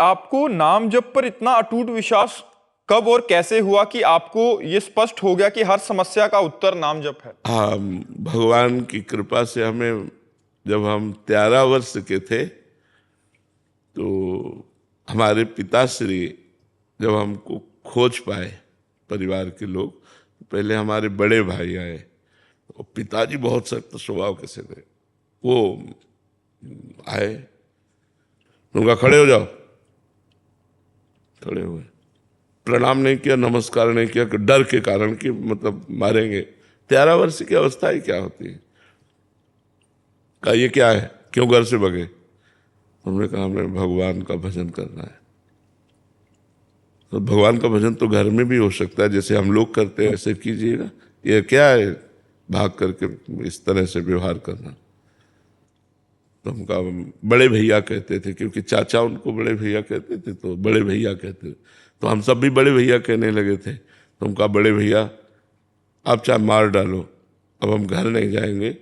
आपको नाम जप पर इतना अटूट विश्वास कब और कैसे हुआ कि आपको ये स्पष्ट हो गया कि हर समस्या का उत्तर नाम जप है? हाँ, भगवान की कृपा से हमें जब हम 13 वर्ष के थे तो हमारे पिताश्री जब हमको खोज पाए, परिवार के लोग, पहले हमारे बड़े भाई आए। तो पिताजी बहुत सख्त स्वभाव के से थे। वो आए, उनका खड़े हो जाओ, खड़े हुए, प्रणाम नहीं किया, नमस्कार नहीं किया, डर के कारण कि मतलब मारेंगे। 13 वर्ष की अवस्था ही क्या होती है। कहा ये क्या है, क्यों घर से भगे? हमने कहा हमें भगवान का भजन करना है। तो भगवान का भजन तो घर में भी हो सकता है, जैसे हम लोग करते हैं ऐसे कीजिएगा। ये क्या है भाग करके इस तरह से व्यवहार करना? तो हम कहा, बड़े भैया कहते थे, क्योंकि चाचा उनको बड़े भैया कहते थे, तो बड़े भैया कहते थे। तो हम सब भी बड़े भैया कहने लगे थे। तो हम कहा, बड़े भैया आप चाहे मार डालो, अब हम घर नहीं जाएंगे,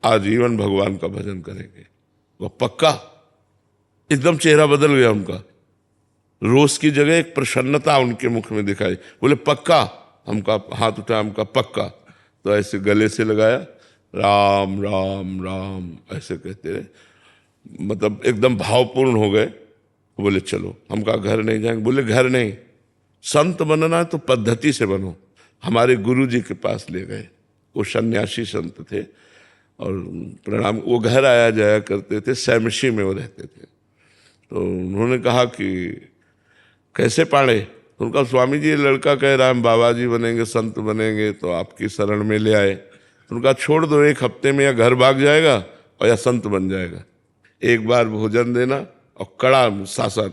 आजीवन भगवान का भजन करेंगे। वो पक्का? एकदम चेहरा बदल गया उनका, रोष की जगह एक प्रसन्नता उनके मुख में दिखाई। बोले पक्का? हमका हाथ उठाया, हमका पक्का। तो ऐसे गले से लगाया, राम राम राम ऐसे कहते रहे, मतलब एकदम भावपूर्ण हो गए। बोले चलो, हम कहा घर नहीं जाएंगे। बोले घर नहीं, संत बनना है तो पद्धति से बनो। हमारे गुरु जी के पास ले गए, वो सन्यासी संत थे और प्रणाम, वो घर आया जाया करते थे, सैमशी में वो रहते थे। तो उन्होंने कहा कि कैसे पाड़े? तो उनका, स्वामी जी ये लड़का कह रहा है हम बाबा जी बनेंगे, संत बनेंगे, तो आपकी शरण में ले आए। तो उनका छोड़ दो, 1 हफ्ते में या घर भाग जाएगा और या संत बन जाएगा। एक बार भोजन देना और कड़ा शासन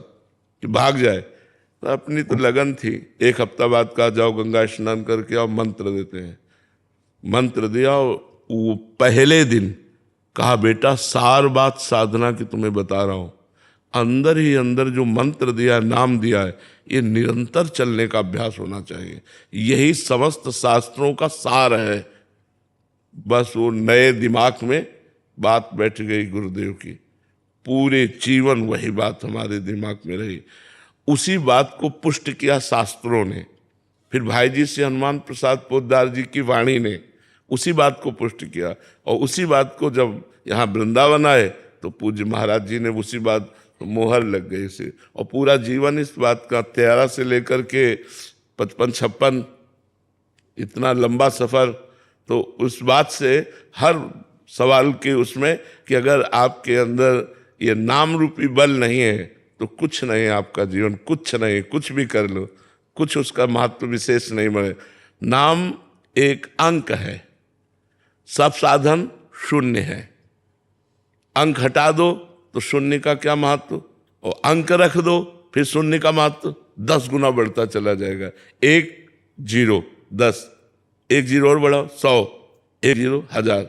कि भाग जाए। तो अपनी तो लगन थी। 1 हफ्ता बाद कहा जाओ गंगा स्नान करके आओ, मंत्र देते हैं। मंत्र दिया, वो पहले दिन कहा बेटा सार बात साधना की तुम्हें बता रहा हूं, अंदर ही अंदर जो मंत्र दिया, नाम दिया है, ये निरंतर चलने का अभ्यास होना चाहिए। यही समस्त शास्त्रों का सार है। बस वो नए दिमाग में बात बैठ गई गुरुदेव की, पूरे जीवन वही बात हमारे दिमाग में रही। उसी बात को पुष्ट किया शास्त्रों ने। फिर भाई जी से हनुमान प्रसाद पोद्दार जी की वाणी ने उसी बात को पुष्ट किया। और उसी बात को जब यहाँ वृंदावन आए तो पूज्य महाराज जी ने उसी बात मोहर लग गई से, और पूरा जीवन इस बात का 13 से लेकर के 55-56 इतना लंबा सफर। तो उस बात से हर सवाल के उसमें कि अगर आपके अंदर ये नाम रूपी बल नहीं है तो कुछ नहीं, आपका जीवन कुछ नहीं, कुछ भी कर लो, कुछ उसका महत्व विशेष नहीं बने। नाम एक अंक है, सब साधन शून्य है। अंक हटा दो तो शून्य का क्या महत्व, और अंक रख दो फिर शून्य का महत्व 10 गुना बढ़ता चला जाएगा। 1 0 10, 1 0 और बढ़ाओ 100, 1 0 1000,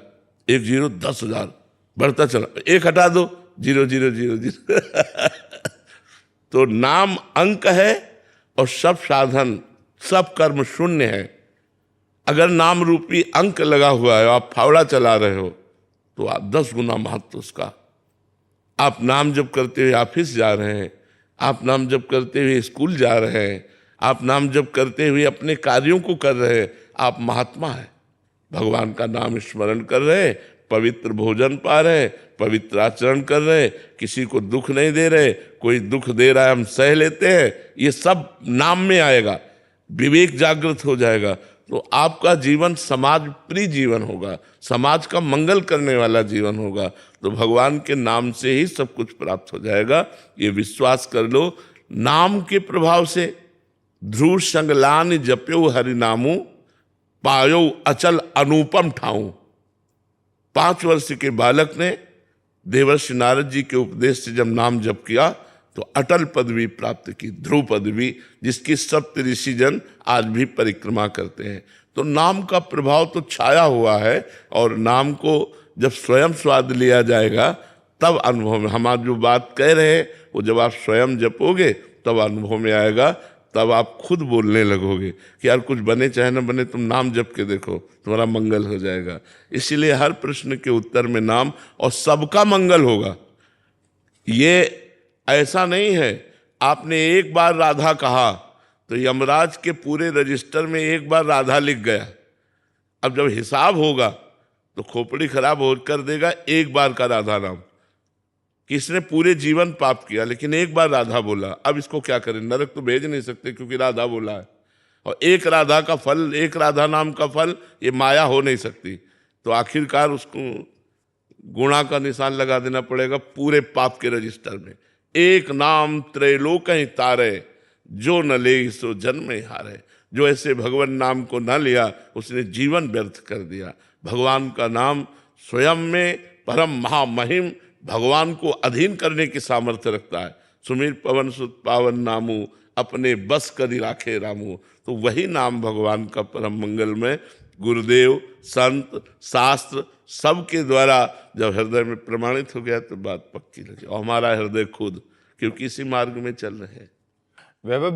1 0 10,000 बढ़ता चला। 1 हटा दो 0 0 0 0 तो नाम अंक है और सब साधन सब कर्म शून्य है। अगर नाम रूपी अंक लगा हुआ है, आप फावड़ा चला रहे हो, तो आप 10 गुना महत्व उसका। आप नाम जप करते हुए ऑफिस जा रहे हैं, आप नाम जप करते हुए स्कूल जा रहे हैं, आप नाम जप करते हुए अपने कार्यों को कर रहे हैं, आप महात्मा हैं। भगवान का नाम स्मरण कर रहे, पवित्र भोजन पा रहे, पवित्र आचरण कर रहे, किसी को दुख नहीं दे रहे, कोई दुख दे रहा है हम सह लेते हैं, ये सब नाम में आएगा। विवेक जागृत हो जाएगा तो आपका जीवन समाज प्रिय जीवन होगा, समाज का मंगल करने वाला जीवन होगा। तो भगवान के नाम से ही सब कुछ प्राप्त हो जाएगा, ये विश्वास कर लो। नाम के प्रभाव से ध्रुव संगलान जप्यो हरि नामू, पायो अचल अनुपम ठाऊं। 5 वर्ष के बालक ने देवर्षि नारद जी के उपदेश से जब नाम जप किया तो अटल पदवी प्राप्त की, ध्रुव पदवी, जिसकी सप्त ऋषि जन आज भी परिक्रमा करते हैं। तो नाम का प्रभाव तो छाया हुआ है, और नाम को जब स्वयं स्वाद लिया जाएगा तब अनुभव में, हम आज जो बात कह रहे हैं वो जब आप स्वयं जपोगे तब अनुभव में आएगा। तब आप खुद बोलने लगोगे कि यार कुछ बने चाहे न बने, तुम नाम जप के देखो, तुम्हारा मंगल हो जाएगा। इसीलिए हर प्रश्न के उत्तर में नाम, और सबका मंगल होगा। ये ऐसा नहीं है आपने एक बार राधा कहा तो यमराज के पूरे रजिस्टर में एक बार राधा लिख गया। अब जब हिसाब होगा तो खोपड़ी खराब हो कर देगा एक बार का राधा नाम, कि इसने पूरे जीवन पाप किया लेकिन एक बार राधा बोला। अब इसको क्या करें, नरक तो भेज नहीं सकते क्योंकि राधा बोला है, और एक राधा का फल, एक राधा नाम का फल, ये माया हो नहीं सकती। तो आखिरकार उसको गुणा का निशान लगा देना पड़ेगा पूरे पाप के रजिस्टर में। एक नाम त्रैलोक ही तारे, जो न ले सो जन्म ही हारे। जो ऐसे भगवान नाम को न लिया उसने जीवन व्यर्थ कर दिया। भगवान का नाम स्वयं में परम महामहिम, भगवान को अधीन करने की सामर्थ्य रखता है। सुमिर पवन सुत पावन नामू, अपने बस करी राखे रामू। तो वही नाम भगवान का परम मंगल में गुरुदेव, संत, शास्त्र सबके द्वारा जब हृदय में प्रमाणित हो गया तो बात पक्की लगी। और हमारा हृदय खुद, क्योंकि इसी मार्ग में चल रहे हैं। वैभव